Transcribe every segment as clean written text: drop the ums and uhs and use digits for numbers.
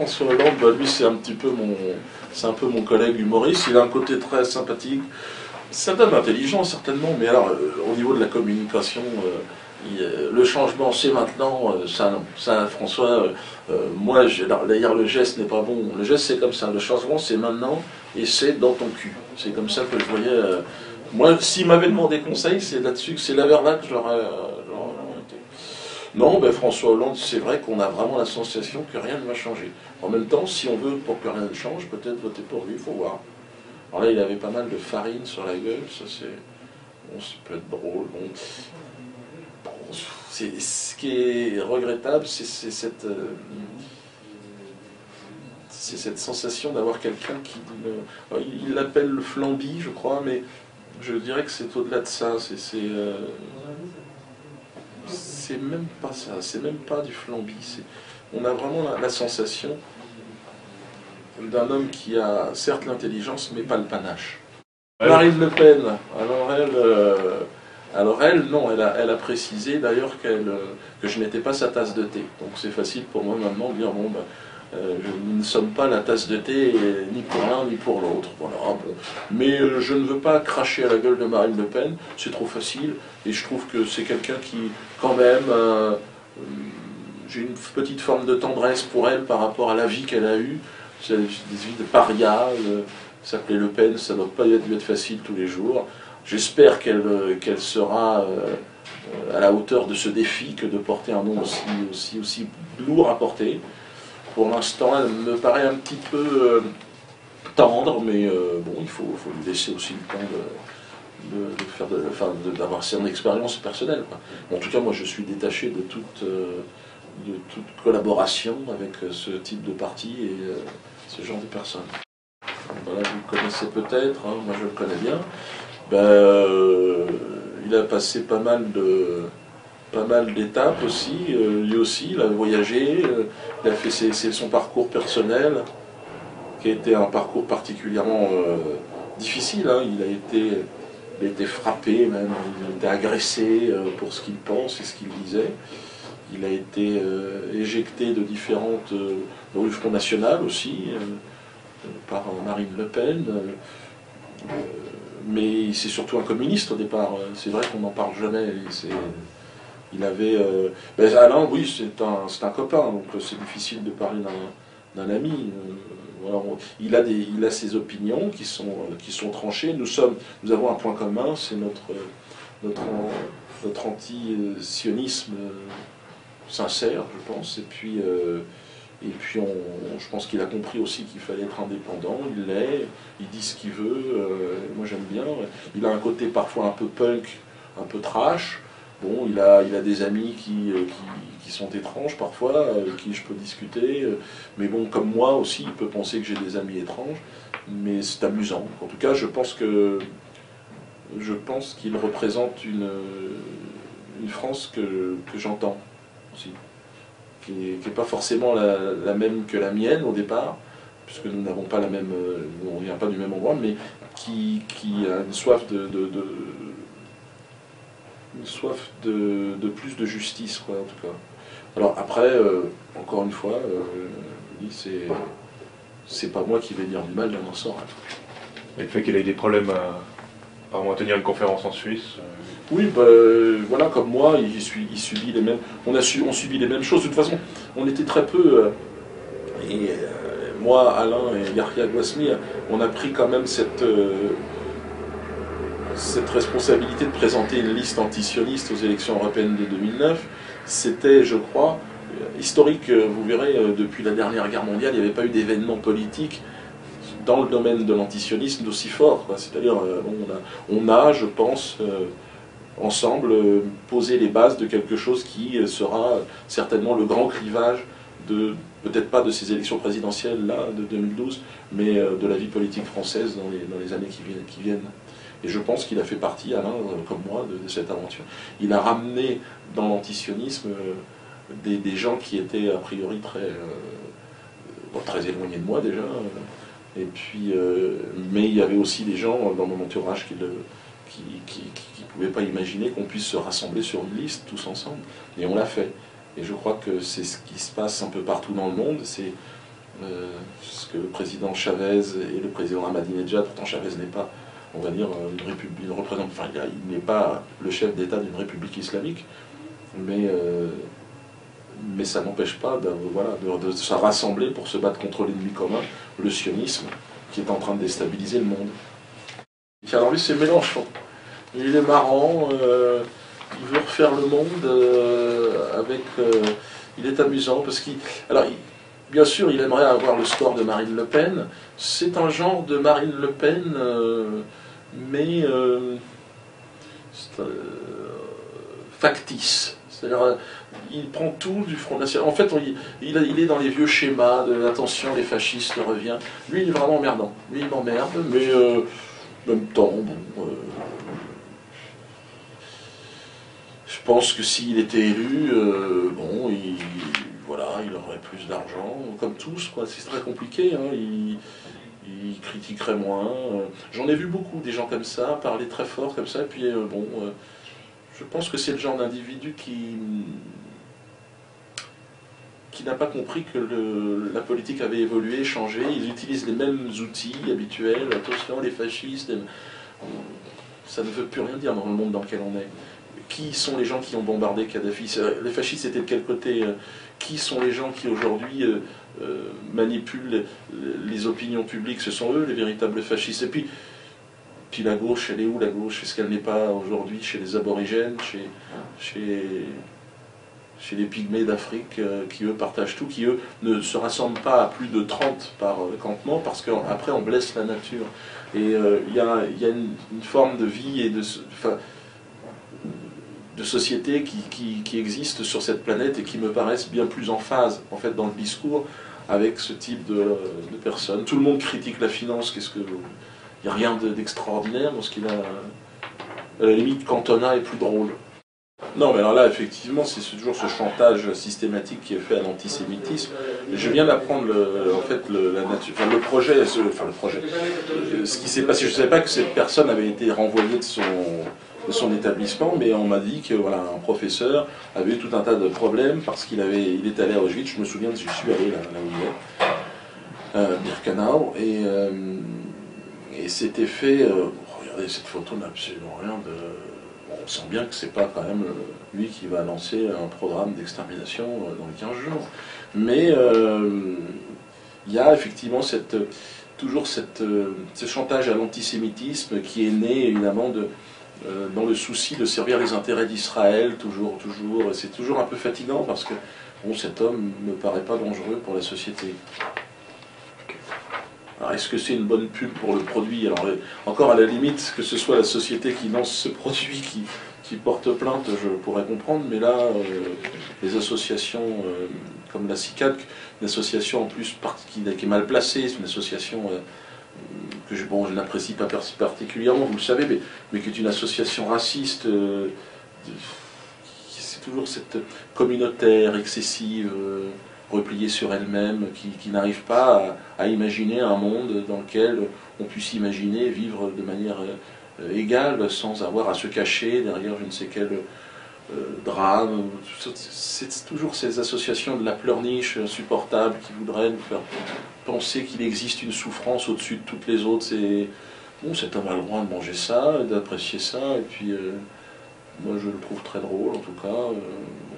François Hollande, bah, lui c'est un peu mon collègue humoriste, il a un côté très sympathique, certaine intelligence certainement, mais alors au niveau de la communication, le changement c'est maintenant, ça non, ça François, moi d'ailleurs le geste n'est pas bon, le geste c'est comme ça, le changement c'est maintenant et c'est dans ton cul, c'est comme ça que je voyais, moi s'il m'avait demandé conseil c'est là-dessus, c'est la vers là que j'aurais été. Non, ben François Hollande, c'est vrai qu'on a vraiment la sensation que rien ne va changer. En même temps, si on veut pour que rien ne change, peut-être voter pour lui, il faut voir. Alors là, il avait pas mal de farine sur la gueule, ça c'est... Bon, ça peut être drôle, bon. Bon, ce qui est regrettable, c'est cette sensation d'avoir quelqu'un qui... il l'appelle le flambi, je crois, mais je dirais que c'est au-delà de ça, c'est même pas ça, c'est même pas du flambi. On a vraiment la sensation d'un homme qui a certes l'intelligence, mais pas le panache. Marine Le Pen, alors elle, non, elle a précisé d'ailleurs que je n'étais pas sa tasse de thé. Donc c'est facile pour moi maintenant de dire, bon, ben, nous ne sommes pas la tasse de thé ni pour l'un ni pour l'autre. Voilà, bon. Mais je ne veux pas cracher à la gueule de Marine Le Pen, c'est trop facile, et je trouve que c'est quelqu'un qui, quand même, j'ai une petite forme de tendresse pour elle par rapport à la vie qu'elle a eue. C'est des vies de paria, s'appeler Le Pen, ça ne doit pas dû être facile tous les jours. J'espère qu'elle sera à la hauteur de ce défi que de porter un nom aussi lourd à porter. Pour l'instant, elle me paraît un petit peu tendre, mais bon, il faut lui laisser aussi le temps d'avoir son expérience personnelle, quoi. En tout cas, moi, je suis détaché de toute collaboration avec ce type de parti et ce genre de personnes. Voilà, vous le connaissez peut-être, hein, moi je le connais bien. Ben, il a passé pas mal d'étapes aussi, lui aussi, il a voyagé, il a fait son parcours personnel, qui a été un parcours particulièrement difficile, hein. Il a été frappé, même, il a été agressé pour ce qu'il pense et ce qu'il disait. Il a été éjecté de différentes... du Front National aussi, par Marine Le Pen. Mais c'est surtout un communiste au départ. C'est vrai qu'on n'en parle jamais. Il avait... Alain, oui, c'est un copain, donc c'est difficile de parler d'un ami. Voilà, il a ses opinions qui sont tranchées. Nous avons un point commun, c'est notre anti-sionisme sincère, je pense. Et puis je pense qu'il a compris aussi qu'il fallait être indépendant. Il l'est, il dit ce qu'il veut. Moi j'aime bien. Il a un côté parfois un peu punk, un peu trash. Bon, il a des amis qui sont étranges parfois, avec qui je peux discuter. Mais bon, comme moi aussi, il peut penser que j'ai des amis étranges. Mais c'est amusant. En tout cas, je pense qu'il représente une France que j'entends aussi, qui n'est pas forcément la même que la mienne au départ, puisque nous n'avons pas la même, on ne vient pas du même endroit, mais qui a une soif de plus de justice, quoi, en tout cas. Alors après, encore une fois, c'est pas moi qui vais dire du mal d'un sort. Et le fait qu'il ait des problèmes à tenir une conférence en Suisse. Oui, voilà, comme moi, il subit les mêmes. On subit les mêmes choses. De toute façon, on était très peu. Moi, Alain et Yahya Gouasmi, on a pris quand même cette responsabilité de présenter une liste antisioniste aux élections européennes de 2009. C'était, je crois, historique. Vous verrez, depuis la dernière guerre mondiale, il n'y avait pas eu d'événement politique dans le domaine de l'antisionisme d'aussi fort. C'est-à-dire, on a, je pense, ensemble, poser les bases de quelque chose qui sera certainement le grand clivage peut-être pas de ces élections présidentielles là de 2012, mais de la vie politique française dans les années qui viennent. Et je pense qu'il a fait partie, Alain, comme moi, de cette aventure. Il a ramené dans l'antisionisme des gens qui étaient a priori très éloignés de moi déjà. Et puis, mais il y avait aussi des gens dans mon entourage qui ne pouvaient pas imaginer qu'on puisse se rassembler sur une liste tous ensemble. Et on l'a fait. Et je crois que c'est ce qui se passe un peu partout dans le monde. ce que le président Chavez et le président Ahmadinejad, pourtant Chavez n'est pas, on va dire, une république, il n'est pas le chef d'État d'une république islamique, mais ça n'empêche pas de se rassembler pour se battre contre l'ennemi commun, le sionisme, qui est en train de déstabiliser le monde. Et alors lui, c'est Mélenchon. Il est marrant, il veut refaire le monde il est amusant parce bien sûr, il aimerait avoir le score de Marine Le Pen. C'est un genre de Marine Le Pen, mais factice. C'est-à-dire, il prend tout du Front National. En fait, il est dans les vieux schémas de attention, les fascistes reviennent. Lui, il est vraiment emmerdant. Lui, il m'emmerde, mais en même temps, bon. Je pense que s'il était élu, bon, il aurait plus d'argent, comme tous, quoi. C'est très compliqué, hein. Il critiquerait moins. J'en ai vu beaucoup, des gens comme ça, parler très fort comme ça, et puis bon, je pense que c'est le genre d'individu qui n'a pas compris que la politique avait évolué, changé. Ils utilisent les mêmes outils habituels. Attention, les fascistes, ça ne veut plus rien dire dans le monde dans lequel on est. Qui sont les gens qui ont bombardé Kadhafi? Les fascistes étaient de quel côté? Qui sont les gens qui aujourd'hui manipulent les opinions publiques? Ce sont eux les véritables fascistes. Et puis la gauche, elle est où la gauche? Est-ce qu'elle n'est pas aujourd'hui chez les aborigènes, chez les pygmées d'Afrique, qui eux partagent tout, qui eux ne se rassemblent pas à plus de 30 par campement, parce qu'après on blesse la nature. Et il y a une forme de vie et de société qui existent sur cette planète et qui me paraissent bien plus en phase, en fait, dans le discours, avec ce type de personnes. Tout le monde critique la finance, il n'y a rien d'extraordinaire dans ce qu'il a. À la limite, Cantona est plus drôle. Non, mais alors là, effectivement, c'est toujours ce chantage systématique qui est fait à l'antisémitisme. Je viens d'apprendre, en fait, la nature, le projet, ce qui s'est passé. Je ne savais pas que cette personne avait été renvoyée de son établissement, mais on m'a dit que voilà, un professeur avait eu tout un tas de problèmes parce qu'il est allé à Auschwitz. Je me souviens que je suis allé là où il est, Birkenau, et c'était fait. Regardez, cette photo n'a absolument rien de. On sent bien que c'est pas quand même lui qui va lancer un programme d'extermination dans les 15 jours. Mais il y a effectivement toujours ce chantage à l'antisémitisme qui est né évidemment dans le souci de servir les intérêts d'Israël, toujours. C'est toujours un peu fatigant parce que bon, cet homme ne me paraît pas dangereux pour la société. Alors, est-ce que c'est une bonne pub pour le produit? Alors, encore à la limite, que ce soit la société qui lance ce produit qui porte plainte, je pourrais comprendre, mais là, les associations comme la CICAD, une association en plus qui est mal placée, c'est une association que je n'apprécie pas particulièrement, vous le savez, mais qui est une association raciste, c'est toujours cette communautaire, excessive, repliée sur elle-même, qui n'arrive pas à imaginer un monde dans lequel on puisse imaginer vivre de manière égale, sans avoir à se cacher derrière je ne sais quel drame. C'est toujours ces associations de la pleurniche insupportable qui voudraient nous faire penser qu'il existe une souffrance au-dessus de toutes les autres. C'est bon, cet homme a le droit de manger ça, d'apprécier ça, et puis moi je le trouve très drôle en tout cas.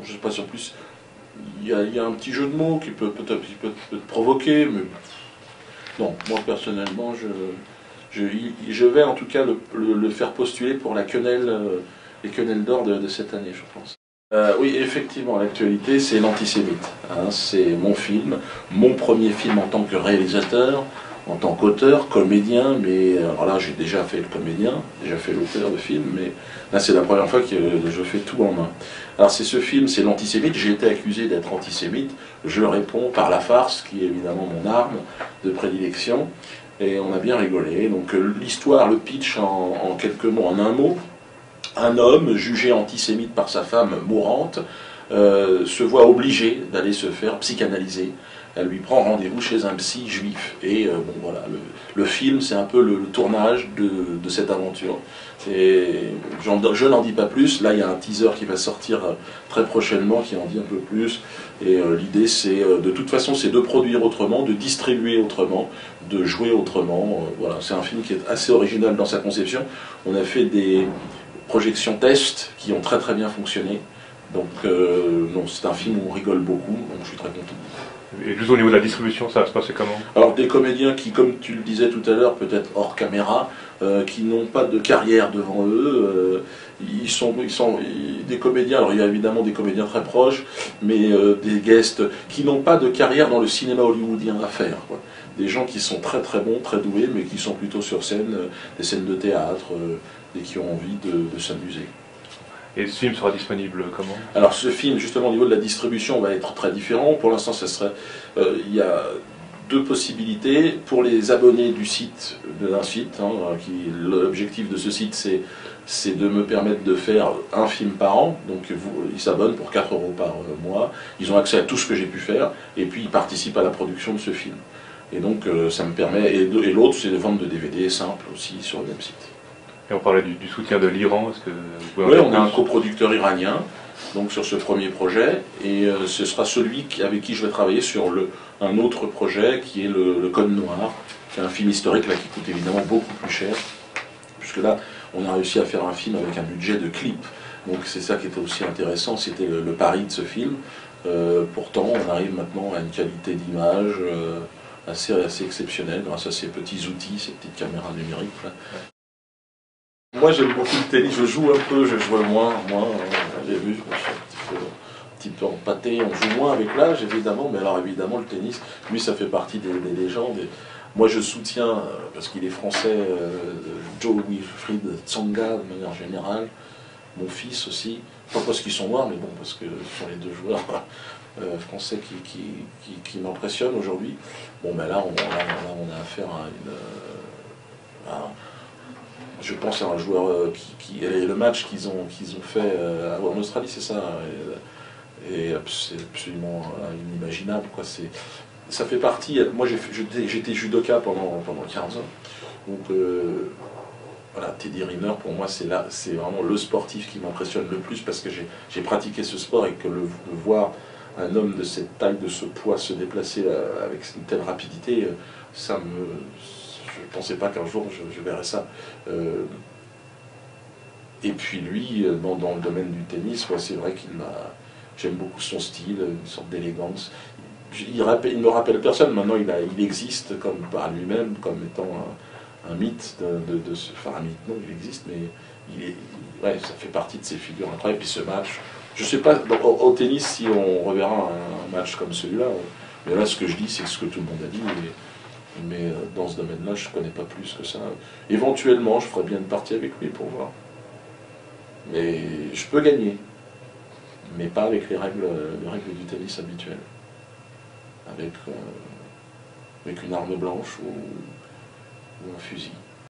Je ne sais pas si en plus il y a un petit jeu de mots qui peut peut-être te provoquer, mais non, moi personnellement je vais en tout cas le faire postuler pour la quenelle, les quenelles d'or de cette année, je pense. Oui, effectivement, l'actualité, c'est l'antisémite. Hein, c'est mon film, mon premier film en tant que réalisateur, en tant qu'auteur, comédien, mais alors là, j'ai déjà fait le comédien, déjà fait l'auteur de film, mais là, c'est la première fois que je fais tout en main. Alors, ce film, c'est l'antisémite. J'ai été accusé d'être antisémite. Je réponds par la farce, qui est évidemment mon arme de prédilection, et on a bien rigolé. Donc, l'histoire, le pitch en quelques mots, en un mot. Un homme, jugé antisémite par sa femme mourante, se voit obligé d'aller se faire psychanalyser Elle lui prend rendez-vous chez un psy juif. Et bon voilà, le film, c'est un peu le tournage de cette aventure. Je n'en dis pas plus. Là, il y a un teaser qui va sortir très prochainement, qui en dit un peu plus. Et l'idée, c'est de toute façon, c'est de produire autrement, de distribuer autrement, de jouer autrement. Voilà, c'est un film qui est assez original dans sa conception. On a fait des projections tests qui ont très très bien fonctionné. Donc non, c'est un film où on rigole beaucoup, donc je suis très content. Et juste au niveau de la distribution, ça va se passer comment? Alors des comédiens qui, comme tu le disais tout à l'heure, peut-être hors caméra, qui n'ont pas de carrière devant eux, des comédiens, alors il y a évidemment des comédiens très proches, mais des guests qui n'ont pas de carrière dans le cinéma hollywoodien à faire, quoi. Des gens qui sont très très bons, très doués, mais qui sont plutôt sur scène, des scènes de théâtre, et qui ont envie de s'amuser. Et ce film sera disponible comment? Alors ce film, justement, au niveau de la distribution, va être très différent. Pour l'instant, il y a deux possibilités. Pour les abonnés du site, d'un site, l'objectif de ce site, c'est de me permettre de faire un film par an. Donc ils s'abonnent pour 4 € par mois. Ils ont accès à tout ce que j'ai pu faire. Et puis ils participent à la production de ce film. Et donc ça me permet... Et l'autre, c'est de vendre de DVD simple aussi sur le même site. Et on parlait du soutien de l'Iran, est-ce que vous pouvez en Oui, dire on plus? a un coproducteur iranien donc sur ce premier projet, et ce sera celui avec qui je vais travailler sur un autre projet qui est le Code Noir, qui est un film historique là, qui coûte évidemment beaucoup plus cher, puisque là on a réussi à faire un film avec un budget de clip, donc c'est ça qui était aussi intéressant, c'était le pari de ce film. Pourtant on arrive maintenant à une qualité d'image assez exceptionnelle grâce à ces petits outils, ces petites caméras numériques là. Moi j'aime beaucoup le tennis, je joue un peu, je joue moins, j'ai vu, je me suis un petit peu empâté, on joue moins avec l'âge évidemment, mais alors évidemment le tennis, lui ça fait partie des légendes. Et moi je soutiens, parce qu'il est français, Joe Wilfried Tsonga de manière générale, mon fils aussi, pas parce qu'ils sont noirs, mais bon, parce que ce sont les deux joueurs français qui m'impressionnent aujourd'hui. Bon ben là on a affaire à je pense à un joueur et le match qu'ils ont fait en Australie, c'est ça, et c'est absolument inimaginable, quoi. Ça fait partie. Moi, j'étais judoka pendant 15 ans, donc voilà, Teddy Riner pour moi c'est vraiment le sportif qui m'impressionne le plus parce que j'ai pratiqué ce sport et que le voir un homme de cette taille, de ce poids se déplacer avec une telle rapidité, je ne pensais pas qu'un jour je verrais ça. Et puis lui, dans le domaine du tennis, c'est vrai j'aime beaucoup son style, une sorte d'élégance. Il me rappelle personne, maintenant il existe comme par lui-même, comme étant un mythe enfin un mythe, non, il existe, mais ça fait partie de ses figures incroyables. Et puis ce match, je ne sais pas au tennis si on reverra un match comme celui-là, mais là ce que je dis c'est ce que tout le monde a dit. Mais dans ce domaine-là, je ne connais pas plus que ça. Éventuellement, je ferais bien une partie avec lui pour voir. Mais je peux gagner. Mais pas avec les règles du tennis habituelles. Avec une arme blanche ou un fusil.